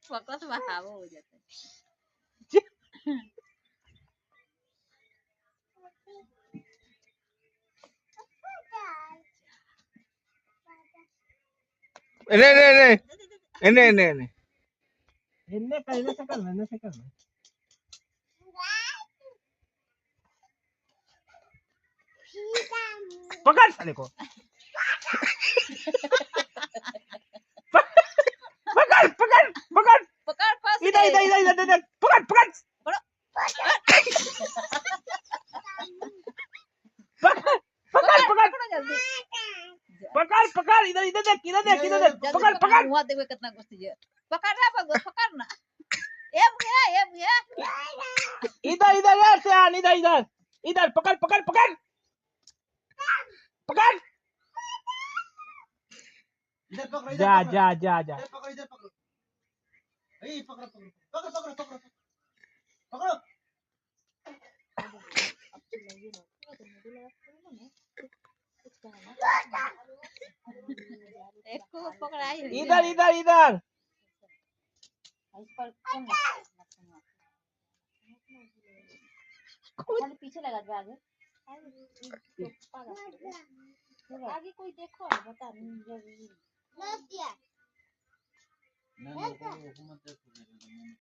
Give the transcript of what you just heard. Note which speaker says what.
Speaker 1: Focus में हावा हो जाता है।
Speaker 2: नहीं
Speaker 3: इनने कहने से करना, इनने से करना। पकड़ साले को। पकड़ पकड़ पकड़
Speaker 1: पकड़ फंस
Speaker 3: इधर
Speaker 1: गए।
Speaker 3: इधर इधर इधर इधर पकड़ पकड़
Speaker 1: पकड़ो।
Speaker 3: पकड़ पकड़ पकड़
Speaker 1: पकड़ो जल्दी।
Speaker 3: पकड़ पकड़ इधर इधर देख इधर देख इधर देख
Speaker 1: जल्दी
Speaker 3: पकड़ पकड़
Speaker 1: मुँह देखो कितना गुस्से है। पकड़ना पकड़ पकड़ना। ये भैया
Speaker 3: इधर इधर यार से आन इधर इधर इधर पकड़ पकड़ पकड़ पकड़
Speaker 2: इधर पकड़ो, इधर
Speaker 3: जा
Speaker 2: पकड़ो,
Speaker 3: जा जा जा
Speaker 2: इधर पकड़ो, इधर पकड़ो। ए पकड़ो पकड़ो पकड़ो पकड़ो पकड़ो पकड़ो।
Speaker 1: एक को पकड़ा ही नहीं।
Speaker 3: इधर इधर इधर
Speaker 1: इस पर कौन है? खाली पीछे लगा दो आगे। आगे कोई देखो बता नहीं।
Speaker 2: ना ना वो मत देखो।